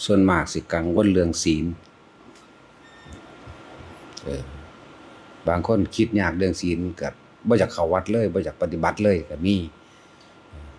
ส่วนมากสิกังวลเรื่องศีลบางคนคิดยากเรื่องศีลก็บ่อยากเข้าวัดเลยบ่อยากปฏิบัติเลยก็มี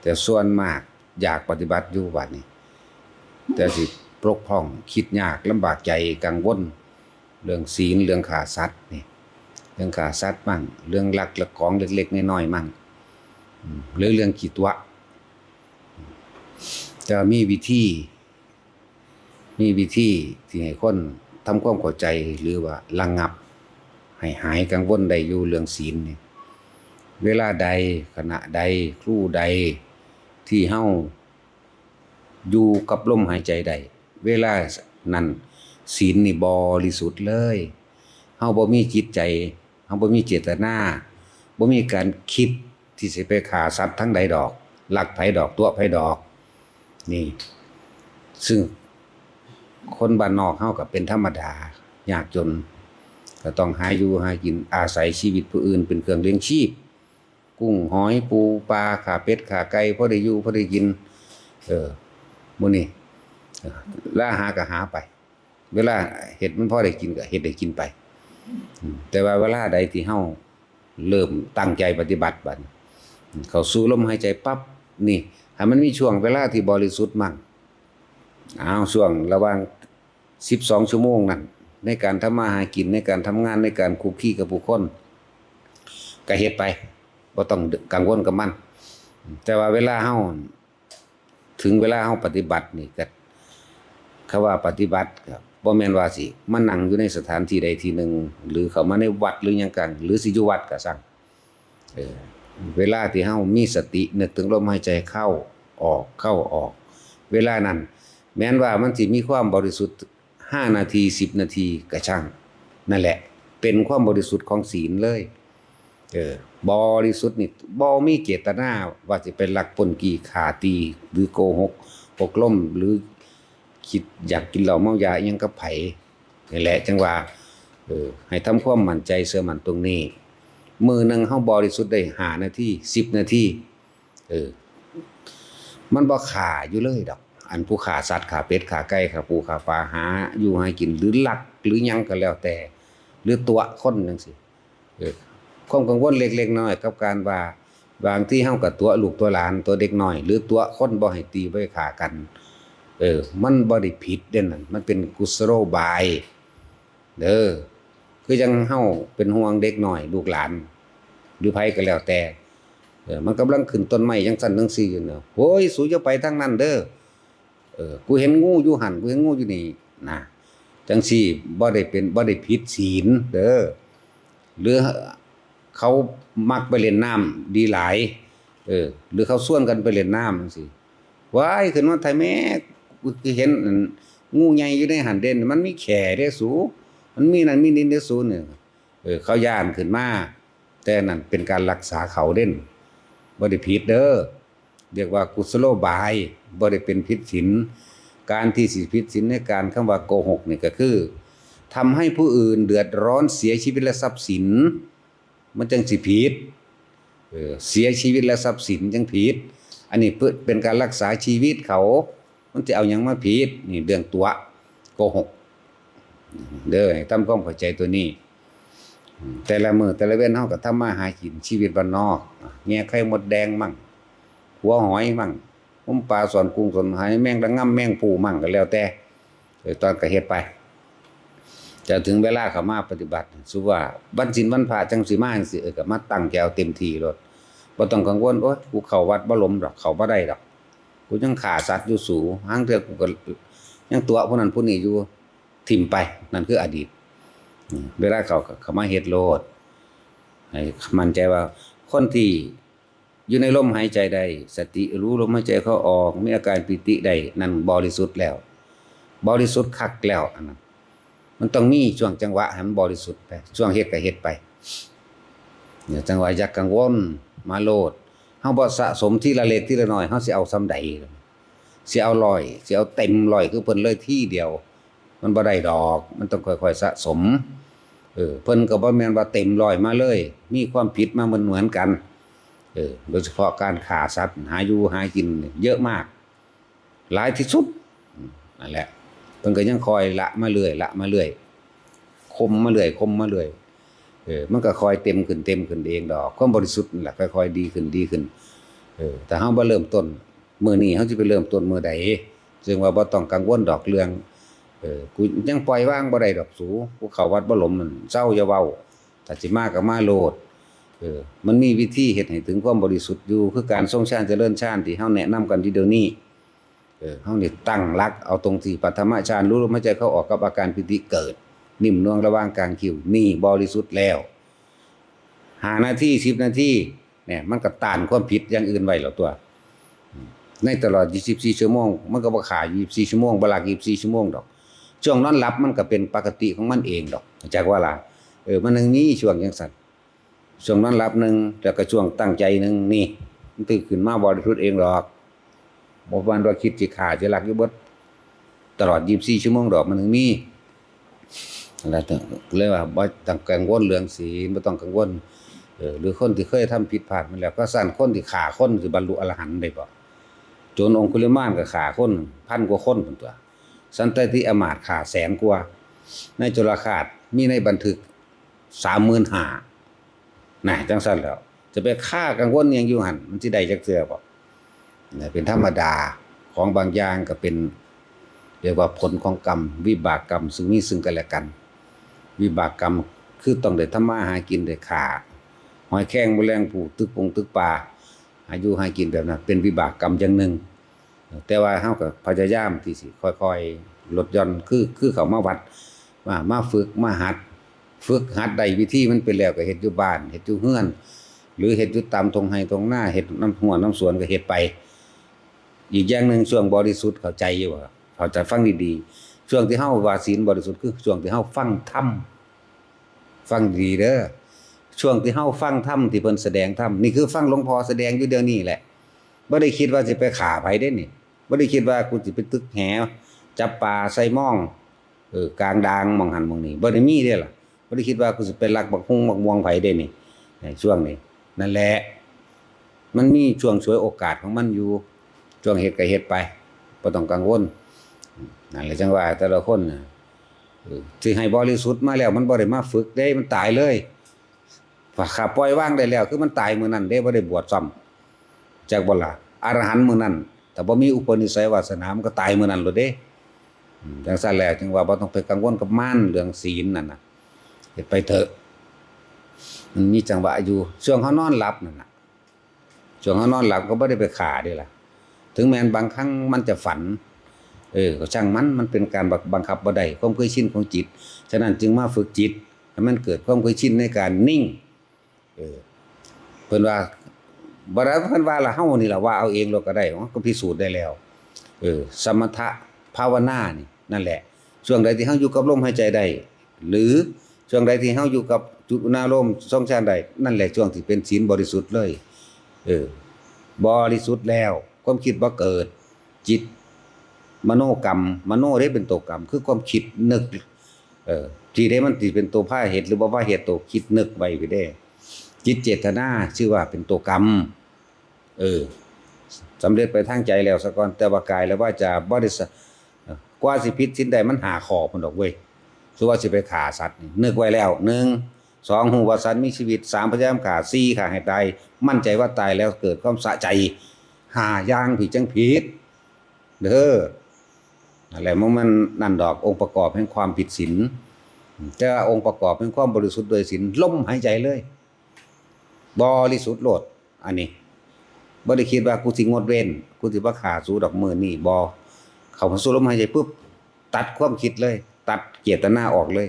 แต่ส่วนมากอยากปฏิบัติอยู่บัดนี้แต่สิปกป้องคิดยากลำบากใจกังวลเรื่องศีลเรื่องฆ่าสัตว์นี่เรื่องฆ่าสัตว์มั่งเรื่องลักของเล็กๆน้อยๆมั่งหรือเรื่องขี้ตัวจะมีวิธีที่ให้คนทำความเข้าใจหรือว่าระงับให้หายกังวลได้อยู่เรื่องศีลนี่เวลาใดขณะใดครู่ใดที่เฮาอยู่กับลมหายใจใดเวลานั้นศีลนี่บริสุทธิ์เลยเฮาบ่มีจิตใจเฮาบ่มีเจตนาบ่มีการคิดที่สิไปฆ่าสัตว์ทั้งใดดอกลักไผดอกตัวไผดอกนี่ซึ่งคนบ้านนอกเฮาก็เป็นธรรมดายากจนก็ต้องหาอยู่หากินอาศัยชีวิตผู้อื่นเป็นเครื่องเลี้ยงชีพกุ้งหอยปูปลาขาเป็ดขาไก่พอได้อยู่พอได้กินมื้อนี้ล่าหาก็หาไปเวลาเฮ็ดมันพอได้กินก็เฮ็ดได้กินไปแต่ว่าเวลาใดที่เฮาเริ่มตั้งใจปฏิบัติบัดเข้าสู่ลมหายใจปั๊บนี่ให้มันมีช่วงเวลาที่บริสุทธิ์มั่งช่วงระหว่าง12ชั่วโมงนั้นในการทำมาหากินในการทำงานในการคุกคีกับผู้คนก็เฮ็ดไปบ่ต้องกังวลกับมันแต่ว่าเวลาเฮาถึงเวลาเฮาปฏิบัตินี่ก็คำว่าปฏิบัติก็บ่แม่นว่าสิมานั่งอยู่ในสถานที่ใดที่หนึ่งหรือเข้ามาในวัดหรือหยังกันหรือสิอยู่วัดก็ซังเวลาที่เฮามีสตินึกถึงลมหายใจเข้าออกเวลานั้นแม้นว่ามันสิมีความบริสุทธิ์5นาที10นาทีก็ช่างนั่นแหละเป็นความบริสุทธิ์ของศีลเลยบริสุทธิ์นี่บ่มีเจตนาว่าสิไปลักปล้นกี้ฆ่าตีหรือโกหกปกล้มหรือคิดอยากกินเหล้าเมายาอิหยังกับไผนี่แหละจังว่าให้ทำความมั่นใจเชื่อมั่นตรงนี้มื้อนึงเฮาบริสุทธิ์ได้5นาที10นาทีมันบ่ฆ่าอยู่เลยดอกอันผู้ฆ่าสัตว์ฆ่าเป็ดฆ่าไก่ฆ่าปูฆ่าปลาหาอยู่หากินหรือลักหรือหยังก็แล้วแต่หรือตัวคนจังซี่ความกังวลเล็กๆน้อยๆกับการว่าบางที่เฮาก็ตัวลูกตัวหลานตัวเด็กน้อยหรือตัวคนบ่ให้ตีบ่ให้ฆ่ากันมันบ่ได้ผิดเด้นั่นมันเป็นกุศโลบายคือจังเฮาเป็นห่วงเด็กน้อยลูกหลานหรือไผก็แล้วแต่มันกำลังขึ้นต้นไม้จังซั่นจังซี่อยู่เนาะโอ้ยสูอย่าไปทางนั้นเด้อกูเห็นงูอยู่หั่นกูเห็นงูอยู่นี่นะจังซี่บ่ได้ผิดศีลเด้อหรือเขามักไปเล่นน้ำดีหลายหรือเขาชวนกันไปเล่นน้ำจังซี่ว้ายขึ้นมาไทยแม่กูเห็นงูใหญ่อยู่ในหันเด่นมันมีแข่เด้สูมันมีนั่นมีนี่เด้สูเนี่ยเขาย่านขึ้นมาแต่นั่นเป็นการรักษาเขาเด่นบ่ได้ผิดเด้อเรียกว่ากุศโลบายบ่ได้เป็นผิดศีลการที่สิผิดศีลในการคำว่าโกหกนี่ก็คือทำให้ผู้อื่นเดือดร้อนเสียชีวิตและทรัพย์สินมันจังสิผิดเสียชีวิตและทรัพย์สินจังผิดอันนี้เป็นการรักษาชีวิตเขามันจะเอาหยังมาผิดนี่เรื่องตัวโกหกเด้อให้ทำความเข้าใจตัวนี้แต่ละมื้อแต่ละเว้นเฮาก็ทำมาหากินชีวิตบ้านนอกแง่ไข่มดแดงมั่งหัวหอยมั่งปลาสอนกุ้งสอนหอยแมงดาง่ำแมงปูมั่งก็แล้วแต่ตอนก็เฮ็ดไปจะถึงเวลาเข้ามาปฏิบัติสุว่าวันศีลวันพระจังสิมาจังซี่ก็มาตั้งใจเอาเต็มที่โลดบ่ต้องกังวลโอ๊ยกูเข้าวัดบ่ล้มดอกเข้าบ่ได้ดอกกูยังฆ่าสัตว์อยู่สูห่างเทื่อกูก็ยังตัวผู้นั้นผู้นี้อยู่ทิ่มไปนั่นคืออดีตเวลาเข้ามาเฮ็ดโลดให้มั่นใจว่าคนที่อยู่ในลมหายใจได้สติรู้ลมหายใจเข้าออกมีอาการปิติได้นั่นบริสุทธิ์แล้วบริสุทธิ์คักแล้วอันนั้นมันต้องมีช่วงจังหวะให้มันบริสุทธิ์ไปช่วงเฮ็ดก็เฮ็ดไปเนี่ยจังหวะอย่ากังวลมาโลดเฮาบ่สะสมทีละเล็กทีละน้อยเฮาสิเอาส่ำใดสิเอา100สิเอาเต็ม100คือเพิ่นเลยทีเดียวมันบ่ได้ดอกมันต้องค่อยๆสะสมเพิ่นก็บ่แม่นว่าเต็ม100มาเลยมีความผิดมาเหมือนกันโดยเฉพาะการฆ่าสัตว์หาอยู่หากินเยอะมากหลายที่สุดนั่นแหละ เพิ่นก็ยังคอยละมาเรื่อยละมาเรื่อยคมมาเรื่อยคมมาเรื่อยมันก็คอยเต็มขึ้นเองดอกความบริสุทธิ์นั่นแหละค่อยๆดีขึ้นแต่เฮาบ่เริ่มต้นมื้อนี้เฮาสิไปเริ่มต้นมื้อใดซึ่งว่าบ่ต้องกังวลดอกเรื่องกูยังปล่อยวางบ่ได้ดอกสูกูเข้าวัดบ่หลมนั่นเจ้าอย่าเว้าถ้าสิมาก็มาโลดมันมีวิธีเฮ็ดให้ถึงความบริสุทธิ์อยู่คือการทรงฌานเจริญฌานที่เฮาแนะนำกันอยู่เดี๋ยวนี้เฮานี่ตั้งหลักเอาตรงที่ปฐมฌานรู้ลมหายใจเข้าออกกับอาการปิติเกิดนิ่มนวลระหว่างกลางคิ้วนี่บริสุทธิ์แล้ว5นาที10นาทีเนี่ยมันก็ต้านความผิดอย่างอื่นไว้แล้วตัวในตลอด24ชั่วโมงมันก็บ่ขา24ชั่วโมงบ่หลัก24ชั่วโมงดอกช่วงนอนหลับมันก็เป็นปกติของมันเองดอกจักว่าล่ะมันนึงมีช่วงจังซั่นช่วงนอนหลับนึงแล้วก็ช่วงตั้งใจนึงนี่มันตื่นขึ้นมาบริสุทธิ์เองดอกบ่ว่าว่าคิดสิฆ่าสิลักอยู่เบิดตลอด24ชั่วโมงดอกมันนึงมีแล้วเลยว่าบ่ต้องกังวลเรื่องศีลบ่ต้องกังวลหรือคนที่เคยทำผิดพลาดมาแล้วก็สั่นคนที่ฆ่าคนสิบรรลุอรหันต์ได้บ่โจรองคุลิมานก็ฆ่าคนพันกว่าคนพุ่นตัวสันตติอมาตย์ฆ่าแสนกว่าในจุลคาสมีในบันทึก 35,000 น่ะจังซั่นแล้วจะไปฆ่ากังวลหยังอยู่หั่นมันสิได้จักเทื่อบ่นี่เป็นธรรมดาของบางอย่างก็เป็นเรียกว่าผลของกรรมวิบากกรรมซึ่งมีซึ่งกันและกันวิบากกรรมคือต้องได้ทำมาหากินได้ฆ่าหอยแครงแมลงภู่ตึกปลาอายุหากินแบบนั้นเป็นวิบากกรรมอย่างหนึ่งแต่ว่าเฮาก็พยายามที่สิค่อยๆลดหย่อนคือเขามาวัดมาฝึกมาหัดได้วิธีมันเป็นแล้วก็เฮ็ดอยู่บ้านเฮ็ดอยู่เฮือนหรือเฮ็ดอยู่ตามทงไร่ทงนาเฮ็ดน้ำหัวน้ำสวนก็เฮ็ดไปอีกอย่างนึงช่วงบริสุทธิ์เข้าใจอยู่บ่เข้าใจฟังดีๆช่วงที่เฮาว่าศีลบริสุทธิ์คือช่วงที่เฮาฟังธรรมฟังดีเด้อช่วงที่เฮาฟังธรรมที่เพิ่นแสดงธรรมนี่คือฟังหลวงพ่อแสดงอยู่เดี๋ยวนี้แหละบ่ได้คิดว่าสิไปฆ่าไผเด้นี่บ่ได้คิดว่ากูสิไปตึกแหจับปลาใส่หม้องกลางดางหม้องหันหม้องนี้บ่ได้มีเด้ล่ะบ่ได้คิดว่ากูสิไปลักบักฮุงบักม่วงไผเด้นี่ในช่วงนี้นั่นแหละมันมีช่วงฉวยโอกาสของมันอยู่ช่วงเฮ็ดก็เฮ็ดไปบ่ต้องกังวลนั่นแหละจังว่าแต่ละคนน่ะสิให้บริสุทธิ์มาแล้วมันบ่ได้มาฝึกเด้มันตายเลยว่าข้าปล่อยวางได้แล้วคือมันตายมื้อนั้นเด้บ่ได้บวชซ้ำจักบ่ล่ะอรหันต์มื้อนั้นถ้าบ่มีอุปนิสัยวาสนามันก็ตายมื้อนั้นโลดเด้จังซั่นแล้วจึงว่าบ่ต้องไปกังวลกับมันเรื่องศีลนั่นน่ะเฮ็ดไปเถอะมันมีจังหวะอยู่ช่วงเฮานอนหลับนั่นน่ะช่วงเฮานอนหลับก็บ่ได้ไปฆ่าเด้ล่ะถึงแม้นบางครั้งมันจะฝันก็ช่างมันเป็นการบังคับบ่ได้ความเคยชินของจิตฉะนั้นจึงมาฝึกจิตให้มันเกิดความเคยชินในการนิ่งเพิ่นว่าบ่ได้เพิ่นว่าละเฮานี่ล่ะว่าเอาเองเราก็ได้ก็พิสูจน์ได้แล้วสมถะภาวนานี่นั่นแหละช่วงใดที่เฮาอยู่กับลมหายใจได้หรือช่วงใดที่เฮาอยู่กับจุดอุณาโลมทรงฌานได้นั่นแหละช่วงที่เป็นศีลบริสุทธิ์เลยบริสุทธิ์แล้วความคิดบ่เกิดจิตมโนกรรมมโนได้เป็นตัวกรรมคือความคิดนึกที่ได้มันสิเป็นตัวพาเหตุหรือบ่พาเหตุตัวคิดนึกไว้ไปได้จิตเจตนาชื่อว่าเป็นตัวกรรมสำเร็จไปทางใจแล้วซะก่อนแต่ว่ากายและวาจาบ่ได้กว่าสิผิดศีลใดมันหาข้อพุ่นดอกเว้ยคือว่าสิไปฆ่าสัตว์นี่นึกไว้แล้ว1 2ฮู้ว่าสัตว์มีชีวิต3พยายามฆ่า4ฆ่าให้ตายมั่นใจว่าตายแล้วเกิดความสะใจ5อย่างที่จังผิดเด้ออะไรมันนั่นดอกองค์ประกอบแห่งความผิดศีลแต่องค์ประกอบแห่งความบริสุทธิ์โดยศีลลมหายใจเลยบริสุทธิ์โลดอันนี้บ่ได้คิดว่ากูสิงดเว้นกูสิบ่ฆ่าสู้ดอกมื้อนี้บ่เข้ามาสู่ลมหายใจปุ๊บตัดความคิดเลยตัดเจตนาออกเลย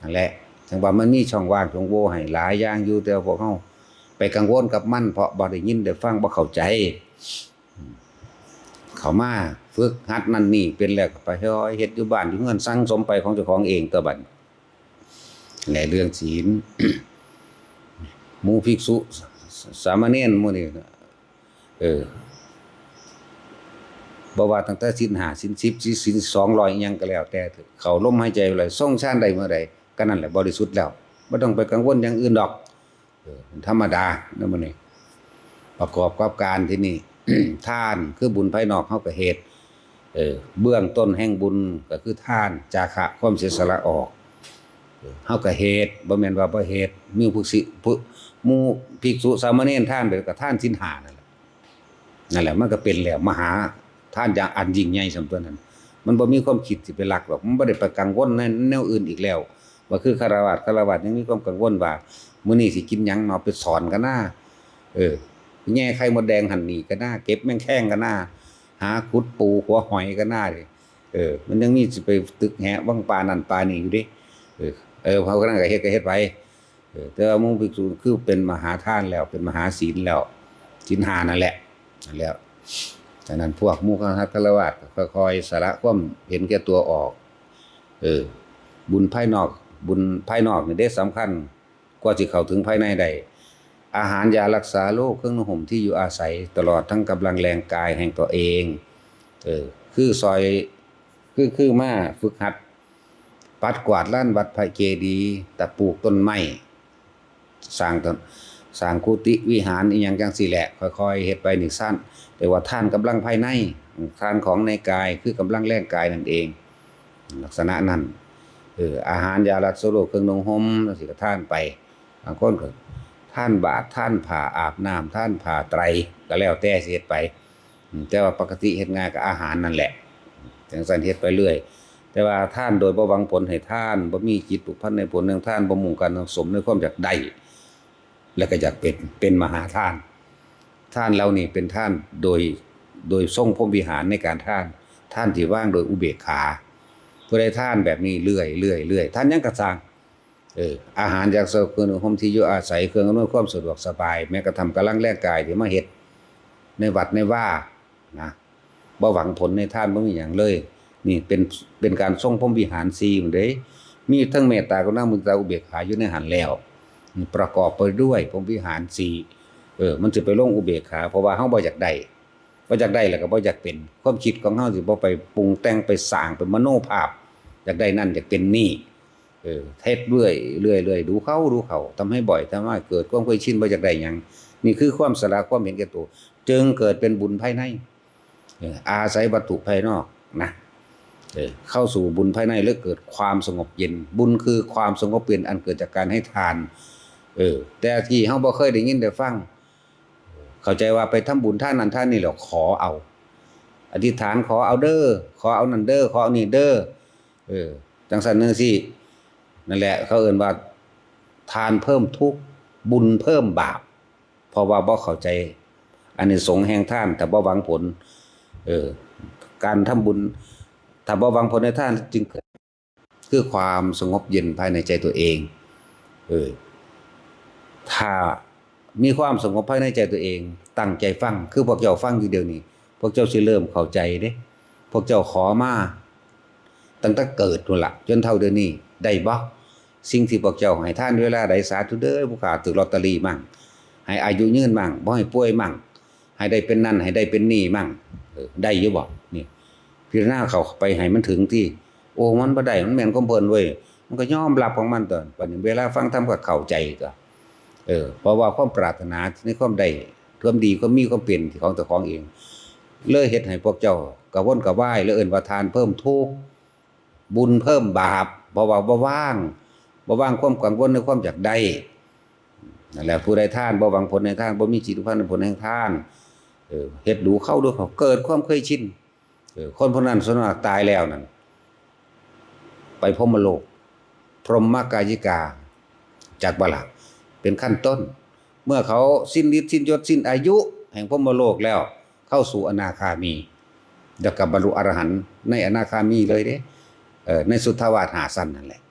นั่นแหละจังว่ามันมีช่องว่างช่องโหว่ให้หลายอย่างอยู่แต่พวกเฮาไปกังวลกับมันเพราะบ่ได้ยินได้ฟังบ่เข้าใจเข้ามาฝึกหัดนั่นนี่เป็นแล้วก็ไปเฮ็ดอยู่บ้านอยู่เฮือนสั่งสมไปของเจ้าของเองตัวบัดในเรื่องศีล หมู่ภิกษุสามเณรหมู่นี่บ่ว่าตั้งแต่ศีล5ศีล10ศีล200อิหยังก็แล้วแต่เขาลมหายใจเลยทรงฌานได้เมื่อใดก็นั่นแหละบริสุทธิ์แล้วบ่ต้องไปกังวลอย่างอื่นดอกธรรมดานำมื้อนี้ประกอบกับการที่นี่ ทานคือบุญภายนอกเฮาก็เฮ็ด เบื้องต้นแห่งบุญก็คือทานจาคะความเสียสละออกเฮาก็เฮ็ดบ่แม่นว่าบ่เฮ็ดมีผู้หมู่ภิกษุสามเณรทานไปก็ทานศีล5นั่นแหละมันก็เป็นแล้วมหาทานอย่างอันยิ่งใหญ่สำตัวนั้นมันบ่มีความคิดสิไปลักหรอกมันบ่ได้ไปกังวลในแนวอื่นอีกแล้วว่าคือฆราวาสยังมีความกังวลว่ามื้อนี้สิกินหยังเนาะไปสอนกันนะแง่ไข่มดแดงหั่นนี่ก็น่าเก็บแมงแข้งก็น่าหาขุดปูหัวหอยก็น่าดิมันยังมีสิไปตึกแหะวังปลานั่นปลานี่อยู่ดิเขาก็นั่นก็เฮ็ดไปแต่ว่ามุ่งภิกษุคือเป็นมหาทานแล้วเป็นมหาศีลแล้วศีล5นั่นแหละแล้วฉะนั้นพวกหมู่คฤหัสถ์ค่อยๆสละความเห็นแก่ตัวออกบุญภายนอกนี่ได้สำคัญกว่าสิเข้าถึงภายในได้อาหารยารักษาโรคเครื่องนุ่งห่มที่อยู่อาศัยตลอดทั้งกำลังแรงกายแห่งตัวเองคือซอยคือมาฝึกหัดปัดกวาดลานวัดพระเจดีย์ตะปลูกต้นไม้สร้างกุฏิวิหารอีหยังจังซี่แหละค่อยๆเฮ็ดไปนี่สั้นแต่ว่าท่านกำลังภายในทานของในกายคือกำลังแรงกายนั่นเองลักษณะนั้นอาหารยารักษาโรคเครื่องนุ่งห่มจังซี่ก็ทานไปบางคนก็ท่านบาตรท่านผ่าอาบน้ำท่านผ่าไตรก็แล้วแต่สิเฮ็ดไปแต่ว่าปกติเฮ็ดงานกับอาหารนั่นแหละจังซั่นเฮ็ดไปเรื่อยแต่ว่าท่านโดยบ่หวังผลให้ท่านบ่มีจิตผูกพันในผลแห่งท่านบ่มุ่งการสมในความอยากได้แล้วก็อยากเป็นมหาทานเรานี่เป็นท่านโดยทรงพรหมวิหารในการท่านที่ว่างโดยอุเบกขาผู้ใดท่านแบบนี้เรื่อยท่านยังกระสร้างอาหารจากเครื่องนุ่งห่มที่อยู่อาศัยเครื่องอำนวยความสะดวกสบายแม้กระทั่งกำลังแรงกายที่มาเฮ็ดในวัดในว่านะบ่หวังผลในท่านบ่มีหยังเลยนี่เป็นการทรงพรหมวิหาร4มื้อเด้มีทั้งเมตตากรุณามุทิตาอุเบกขาอยู่ในหันแล้วประกอบไปด้วยพรหมวิหาร4มันสิไปลงอุเบกขาเพราะว่าเฮาบ่อยากได้แล้วก็บ่อยากเป็นความคิดของเฮาสิบ่ไปปรุงแต่งไปสร้างเป็นมโนภาพอยากได้นั่นอยากเป็นนี่เฮ็ดเรื่อยดูเขาทำให้บ่อยทำให้เกิดความเคยชินบ่อยากได้หยังนี่คือความสละความเห็นแก่ตัวจึงเกิดเป็นบุญภายในอาศัยวัตถุภายนอกนะเข้าสู่บุญภายในแล้วเกิดความสงบเย็นบุญคือความสงบเย็นอันเกิดจากการให้ทานแต่ที่เฮาบ่เคยได้ยินได้ฟังเข้าใจว่าไปทำบุญท่านนั้นท่านนี่แล้วขอเอาอธิษฐานขอเอาเด้อขอเอานั่นเด้อขอเอานี่เด้อจังซั่นจังซี่นั่นแหละเขาเอิ้นว่าทานเพิ่มทุกข์บุญเพิ่มบาปเพราะว่าบ่เข้าใจอานิสงส์แห่งทานแต่บ่หวังผลการทำบุญถ้าบ่หวังผลในทานจึงเกิดคือความสงบเย็นภายในใจตัวเองถ้ามีความสงบภายในใจตัวเองตั้งใจฟังคือพวกเจ้าฟังอยู่เดี๋ยวนี้พวกเจ้าสิเริ่มเข้าใจเด้พวกเจ้าขอมาตั้งแต่เกิดนู่นล่ะจนเท่าเดี๋ยวนี้ได้บ่สิ่งที่พวกเจ้าให้ทานเวลาใดสาธุเด้อผู้ขาถูกลอตเตอรี่มั่งให้อายุยืนมั่งบ่ให้ป่วยมั่งให้ได้เป็นนั่นให้ได้เป็นนี่มั่งได้อยู่บ่นี่พิจารณาเข้าไปให้มันถึงที่โอ้มันบ่ได้มันแม่นของเพิ่นเว้ยมันก็ยอมรับของมันตอนบัดนี้เวลาฟังธรรมก็เข้าใจก็เพราะว่าความปรารถนาในความได้ความดีความมีความเป็นของเจ้าของเองเลยเฮ็ดให้พวกเจ้ากระวนกระวายแล้วเอิ้นว่าทานเพิ่มทุกข์บุญเพิ่มบาปเพราะว่าบ่ว่างความกังวลในความอยากได้นั่นแหละผู้ใดทานบ่หวังผลในทานบ่มีจิตอุปาทานผลแห่งทานเฮ็ดดูเข้าดูเขาเกิดความเคยชินคนพวกนั้นส่วนมากตายแล้วนั่นไปพรหมโลกพรหมกายิกาจากบาลาเป็นขั้นต้นเมื่อเขาสิ้นฤทธิ์สิ้นยศสิ้นอายุแห่งพรหมโลกแล้วเข้าสู่อนาคามีแล้วก็บรรลุอรหันต์ในอนาคามีเลยเด้ในสุทธาวาส5สั้นนั่นแหละ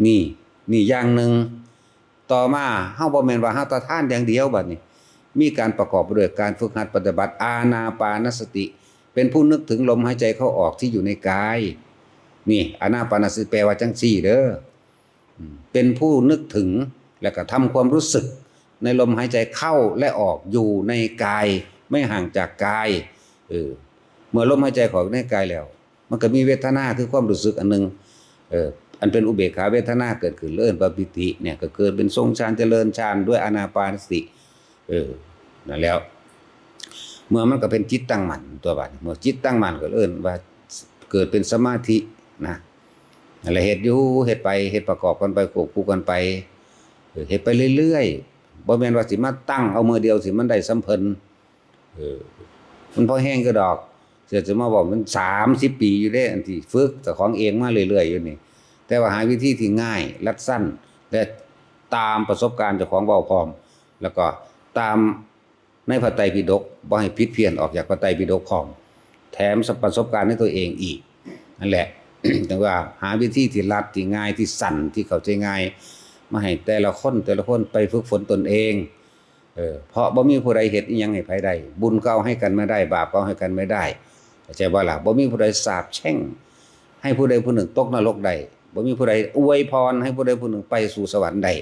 นี่อย่างหนึ่งต่อมาเฮาบ่แม่นว่าเฮาตะทานอย่างเดียวบัดนี้มีการประกอบด้วยการฝึกหัดปฏิบัติอานาปานสติเป็นผู้นึกถึงลมหายใจเข้าออกที่อยู่ในกายนี่อานาปานสติแปลว่าจังซี่เด้อเป็นผู้นึกถึงแล้วก็ทำความรู้สึกในลมหายใจเข้าและออกอยู่ในกายไม่ห่างจากกายเมื่อลมหายใจเข้าในกายแล้วมันก็มีเวทนาคือความรู้สึกอันนึงอันเป็นอุเบกขาเวทนาเกิดขึ้นเลื่อนปปิติเนี่ยก็เกิดเป็นทรงฌานเจริญฌานด้วยอานาปานสตินั่นแล้ว เมื่อมันก็เป็นจิตตั้งมั่นตัวบัดเมื่อจิตตั้งมั่นก็เอิ้นว่าเกิดเป็นสมาธินะอะไรเฮ็ดอยู่เฮ็ดไปเฮ็ดประกอบกันไปควบคู่กันไปเฮ็ดไปเรื่อยๆบ่แม่นว่าสิมาตั้งเอามือเดียวสิมันได้สำเพิ่นมันพอแห้งก็ดอกเสียจะมาบอกมัน30ปีอยู่เด้อันที่ฝึกเจ้าของเองมาเรื่อยๆอยู่นี่แต่ว่าหาวิธีที่ง่ายรัดสั้นและตามประสบการณ์เจ้าของเว้าพร้อมแล้วก็ตามในพระไตรปิฎกบ่ให้ผิดเพี้ยนออกจากพระไตรปิฎกพร้อมแถมประสบการณ์ในตัวเองอีกนั่นแหละ แต่ว่าหาวิธีที่รัดที่ง่ายที่สั้นที่เข้าใจง่ายมาให้แต่ละคนไปฝึกฝนตนเองเพราะบ่มีผู้ใดเฮ็ดอิหยังให้ไผได้บุญก็เอาให้กันไม่ได้บาปก็เอาให้กันไม่ได้เข้าใจบ่ล่ะบ่มีผู้ใดสาปแช่งให้ผู้ใดผู้หนึ่งตกนรกได้บ่มีผู้ใดอวยพรให้ผู้ใดผู้หนึ่งไปสู่สวรรค์ได้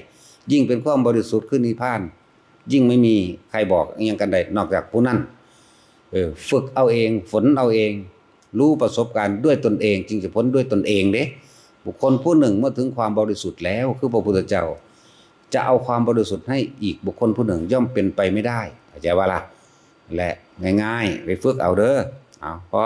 ยิ่งเป็นความบริสุทธิ์คือนิพพานยิ่งไม่มีใครบอกอิหยังกันได้นอกจากผู้นั้นฝึกเอาเองฝนเอาเองรู้ประสบการณ์ด้วยตนเองจึงจะพ้นด้วยตนเองเด้บุคคลผู้หนึ่งเมื่อถึงความบริสุทธิ์แล้วคือพระพุทธเจ้าจะเอาความบริสุทธิ์ให้อีกบุคคลผู้หนึ่งย่อมเป็นไปไม่ได้เข้าใจว่าล่ะและง่ายๆไปฝึกเอาเด้อเอาพอ